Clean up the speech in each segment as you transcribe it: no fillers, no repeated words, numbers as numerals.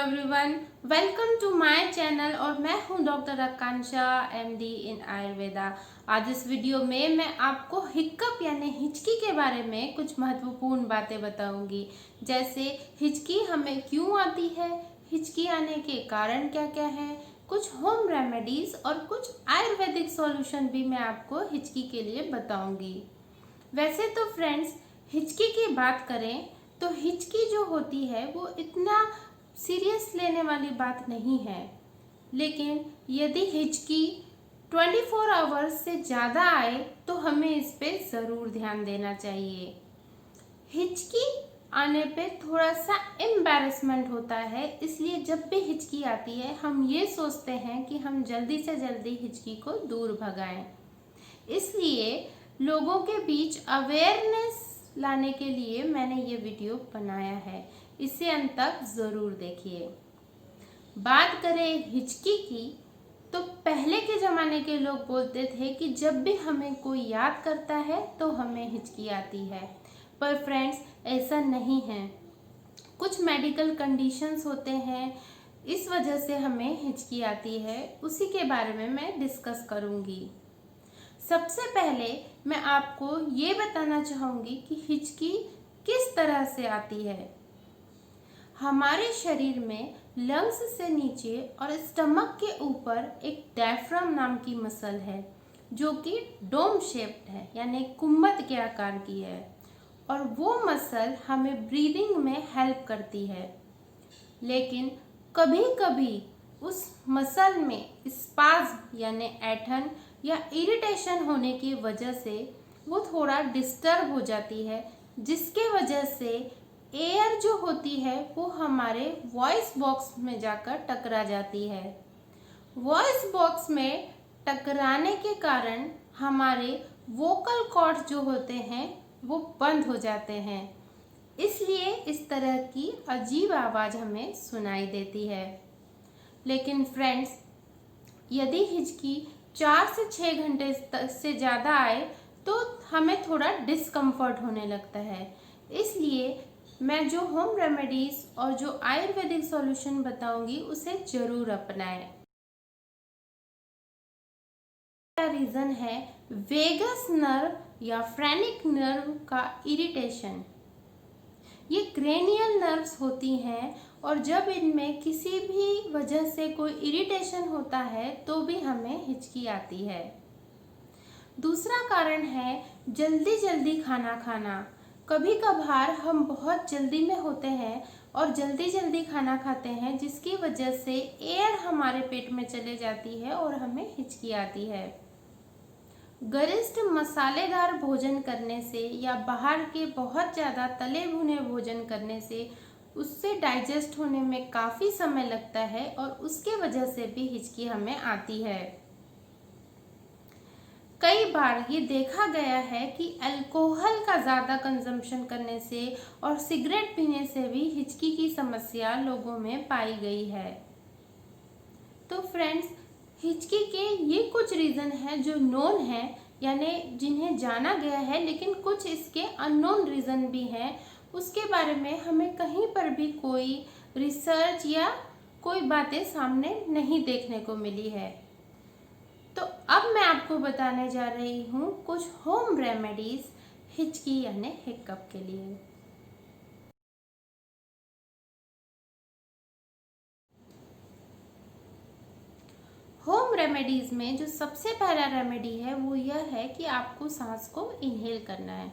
Everyone, welcome to my channel और मैं हूं doctor Akanksha MD in Ayurveda. आज इस वीडियो में मैं आपको हिक्कप यानी हिचकी के बारे में कुछ महत्वपूर्ण बातें बताऊंगी। जैसे हिचकी हमें क्यों आती है, हिचकी आने के कारण क्या क्या है, कुछ होम रेमेडीज और कुछ आयुर्वेदिक सॉल्यूशन भी मैं आपको हिचकी के लिए बताऊंगी। वैसे तो फ्रेंड्स, हिचकी की बात करें तो हिचकी जो होती है वो इतना सीरियस लेने वाली बात नहीं है, लेकिन यदि हिचकी 24 आवर्स से ज़्यादा आए तो हमें इस पे ज़रूर ध्यान देना चाहिए। हिचकी आने पे थोड़ा सा एम्बैरेसमेंट होता है, इसलिए जब भी हिचकी आती है हम ये सोचते हैं कि हम जल्दी से जल्दी हिचकी को दूर भगाएं। इसलिए लोगों के बीच अवेयरनेस लाने के लिए मैंने ये वीडियो बनाया है, इसे अंत तक ज़रूर देखिए। बात करें हिचकी की तो पहले के ज़माने के लोग बोलते थे कि जब भी हमें कोई याद करता है तो हमें हिचकी आती है, पर फ्रेंड्स ऐसा नहीं है। कुछ मेडिकल कंडीशंस होते हैं, इस वजह से हमें हिचकी आती है, उसी के बारे में मैं डिस्कस करूँगी। सबसे पहले मैं आपको ये बताना चाहूँगी कि हिचकी किस तरह से आती है। हमारे शरीर में लंग्स से नीचे और स्टमक के ऊपर एक डायफ्राम नाम की मसल है, जो कि डोम शेप्ड है यानी कुंभत के आकार की है, और वो मसल हमें ब्रीदिंग में हेल्प करती है। लेकिन कभी कभी उस मसल में स्पाज्म यानी ऐंठन या इरिटेशन होने की वजह से वो थोड़ा डिस्टर्ब हो जाती है, जिसके वजह से एयर जो होती है वो हमारे वॉइस बॉक्स में जाकर टकरा जाती है। वॉइस बॉक्स में टकराने के कारण हमारे वोकल कॉर्ड जो होते हैं वो बंद हो जाते हैं, इसलिए इस तरह की अजीब आवाज़ हमें सुनाई देती है। लेकिन फ्रेंड्स, यदि हिचकी 4 से 6 घंटे से ज़्यादा आए तो हमें थोड़ा डिस्कम्फर्ट होने लगता है, इसलिए मैं जो होम रेमेडीज और जो आयुर्वेदिक सॉल्यूशन बताऊंगी उसे जरूर अपनाएं। रीजन है वेगस नर्व या फ्रेनिक नर्व का इरिटेशन। ये क्रेनियल नर्व्स होती हैं और जब इनमें किसी भी वजह से कोई इरिटेशन होता है तो भी हमें हिचकी आती है। दूसरा कारण है जल्दी जल्दी खाना खाना। कभी कभार हम बहुत जल्दी में होते हैं और जल्दी जल्दी खाना खाते हैं, जिसकी वजह से एयर हमारे पेट में चले जाती है और हमें हिचकी आती है। गरिष्ठ मसालेदार भोजन करने से या बाहर के बहुत ज़्यादा तले भुने भोजन करने से उससे डाइजेस्ट होने में काफ़ी समय लगता है और उसके वजह से भी हिचकी हमें आती है। कई बार ये देखा गया है कि अल्कोहल का ज़्यादा कंजम्पशन करने से और सिगरेट पीने से भी हिचकी की समस्या लोगों में पाई गई है। तो फ्रेंड्स, हिचकी के ये कुछ रीज़न हैं जो नोन है यानी जिन्हें जाना गया है, लेकिन कुछ इसके अननोन रीज़न भी हैं। उसके बारे में हमें कहीं पर भी कोई रिसर्च या कोई बातें सामने नहीं देखने को मिली है। तो अब मैं आपको बताने जा रही हूँ कुछ होम रेमेडीज हिचकी यानी हिक्कप के लिए। होम रेमेडीज में जो सबसे पहला रेमेडी है वो यह है कि आपको सांस को इनहेल करना है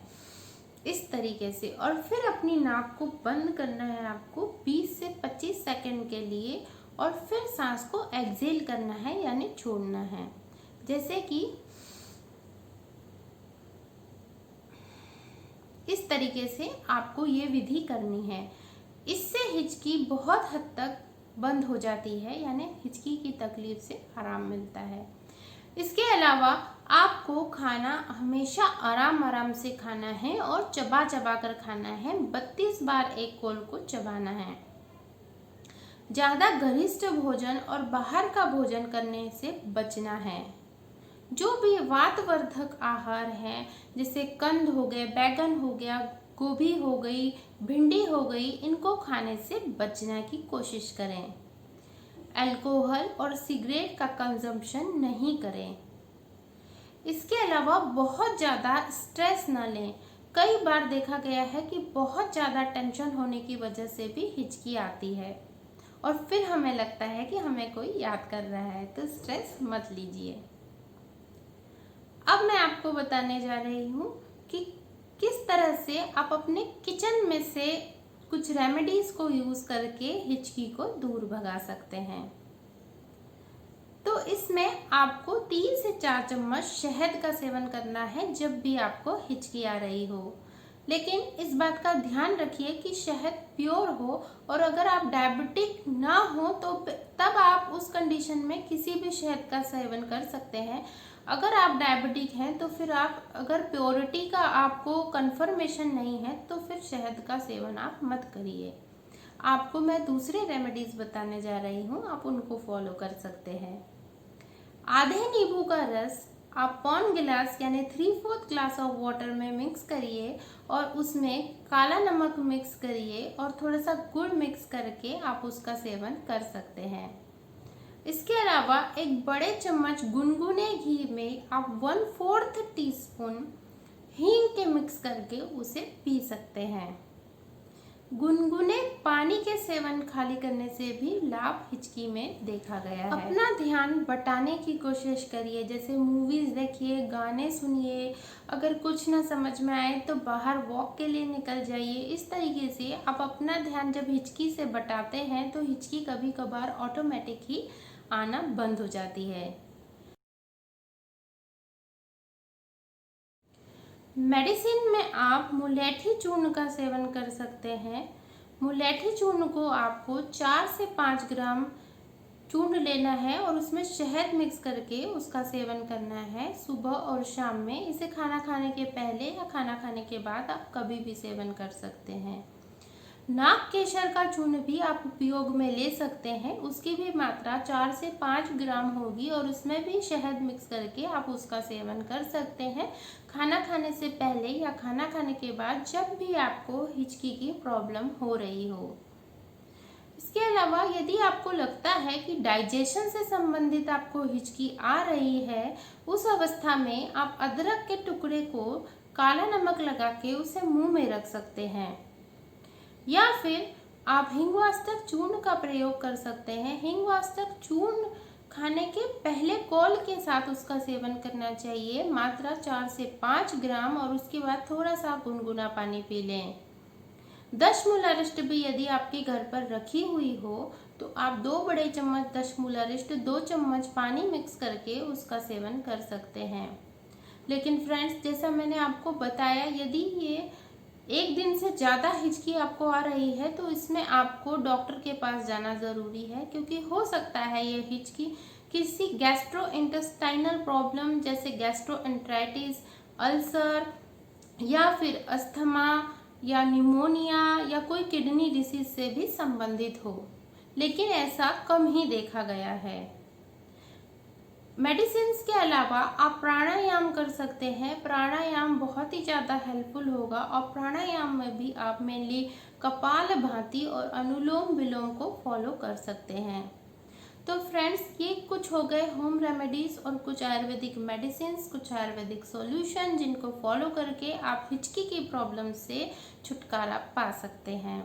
इस तरीके से, और फिर अपनी नाक को बंद करना है आपको 20 से 25 सेकंड के लिए, और फिर सांस को एक्सहेल करना है यानी छोड़ना है। जैसे कि इस तरीके से आपको ये विधि करनी है। इससे हिचकी बहुत हद तक बंद हो जाती है यानी हिचकी की तकलीफ से आराम मिलता है। इसके अलावा आपको खाना हमेशा आराम आराम से खाना है और चबा चबा कर खाना है। 32 बार एक कोल को चबाना है। ज़्यादा गरिष्ठ भोजन और बाहर का भोजन करने से बचना है। जो भी वातवर्धक आहार हैं, जैसे कंद हो गए, बैगन हो गया, गोभी हो गई, भिंडी हो गई, इनको खाने से बचने की कोशिश करें। अल्कोहल और सिगरेट का कंजम्पशन नहीं करें। इसके अलावा बहुत ज़्यादा स्ट्रेस न लें। कई बार देखा गया है कि बहुत ज़्यादा टेंशन होने की वजह से भी हिचकी आती है और फिर हमें लगता है कि हमें कोई याद कर रहा है, तो स्ट्रेस मत लीजिए। अब मैं आपको बताने जा रही हूँ कि किस तरह से आप अपने किचन में से कुछ रेमेडीज को यूज करके हिचकी को दूर भगा सकते हैं। तो इसमें आपको 3 से 4 चम्मच शहद का सेवन करना है जब भी आपको हिचकी आ रही हो। लेकिन इस बात का ध्यान रखिए कि शहद प्योर हो, और अगर आप डायबिटिक ना हो तो तब आप उस कंडीशन में किसी भी शहद का सेवन कर सकते हैं। अगर आप डायबिटिक हैं तो फिर आप, अगर प्योरिटी का आपको कंफर्मेशन नहीं है तो फिर शहद का सेवन आप मत करिए। आपको मैं दूसरे रेमेडीज बताने जा रही हूँ, आप उनको फॉलो कर सकते हैं। आधे नींबू का रस आप 1 गिलास यानी 3/4 ग्लास ऑफ वाटर में मिक्स करिए और उसमें काला नमक मिक्स करिए और थोड़ा सा गुड़ मिक्स करके आप उसका सेवन कर सकते हैं। इसके अलावा एक बड़े चम्मच गुनगुने घी में आप 1/4 टीस्पून हींग के मिक्स करके उसे पी सकते हैं। गुनगुने पानी के सेवन खाली करने से भी लाभ हिचकी में देखा गया है। अपना ध्यान बटाने की कोशिश करिए, जैसे मूवीज देखिए, गाने सुनिए, अगर कुछ ना समझ में आए तो बाहर वॉक के लिए निकल जाइए। इस तरीके से आप अपना ध्यान जब हिचकी से बटाते हैं तो हिचकी कभी कभार ऑटोमेटिक ही आना बंद हो जाती है। मेडिसिन में आप मुलेठी चूर्ण का सेवन कर सकते हैं। मुलेठी चूर्ण को आपको 4 से 5 ग्राम चूर्ण लेना है और उसमें शहद मिक्स करके उसका सेवन करना है सुबह और शाम में। इसे खाना खाने के पहले या खाना खाने के बाद आप कभी भी सेवन कर सकते हैं। नाग केसर का चूर्ण भी आप उपयोग में ले सकते हैं, उसकी भी मात्रा 4 से 5 ग्राम होगी और उसमें भी शहद मिक्स करके आप उसका सेवन कर सकते हैं खाना खाने से पहले या खाना खाने के बाद, जब भी आपको हिचकी की प्रॉब्लम हो रही हो। इसके अलावा यदि आपको लगता है कि डाइजेशन से संबंधित आपको हिचकी आ रही है, उस अवस्था में आप अदरक के टुकड़े को काला नमक लगा के उसे मुंह में रख सकते हैं, या फिर आप हिंगवास्तक चूर्ण का प्रयोग कर सकते हैं। हिंगवास्तक चूर्ण खाने के पहले कॉल के साथ उसका सेवन करना चाहिए, मात्रा 4 से 5 ग्राम, और उसके बाद थोड़ा सा गुनगुना पानी पी लें। दशमूलारिष्ट भी यदि आपके घर पर रखी हुई हो तो आप 2 बड़े चम्मच दशमूलारिष्ट 2 चम्मच पानी मिक्स करके उसका सेवन कर सकते हैं। लेकिन फ्रेंड्स, जैसा मैंने आपको बताया, यदि ये 1 दिन से ज़्यादा हिचकी आपको आ रही है तो इसमें आपको डॉक्टर के पास जाना ज़रूरी है, क्योंकि हो सकता है ये हिचकी किसी गैस्ट्रोइंटेस्टाइनल प्रॉब्लम जैसे गैस्ट्रोएंटेराइटिस, अल्सर या फिर अस्थमा या निमोनिया या कोई किडनी डिसीज से भी संबंधित हो, लेकिन ऐसा कम ही देखा गया है। मेडिसिन के अलावा आप प्राणायाम कर सकते हैं। प्राणायाम बहुत ही ज़्यादा हेल्पफुल होगा और प्राणायाम में भी आप मेनली कपालभाति और अनुलोम विलोम को फॉलो कर सकते हैं। तो फ्रेंड्स, ये कुछ हो गए होम रेमेडीज और कुछ आयुर्वेदिक मेडिसिन, कुछ आयुर्वेदिक सॉल्यूशन जिनको फॉलो करके आप हिचकी की प्रॉब्लम से छुटकारा पा सकते हैं।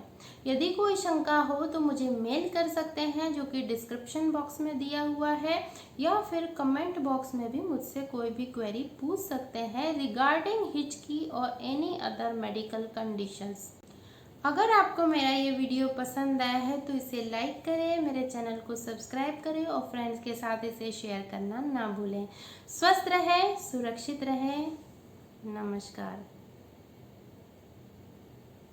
यदि कोई शंका हो तो मुझे मेल कर सकते हैं, जो कि डिस्क्रिप्शन बॉक्स में दिया हुआ है, या फिर कमेंट बॉक्स में भी मुझसे कोई भी क्वेरी पूछ सकते हैं रिगार्डिंग हिचकी और एनी अदर मेडिकल कंडीशंस। अगर आपको मेरा ये वीडियो पसंद आया है तो इसे लाइक करें, मेरे चैनल को सब्सक्राइब करें और फ्रेंड्स के साथ इसे शेयर करना ना भूलें। स्वस्थ रहें, सुरक्षित रहें। नमस्कार।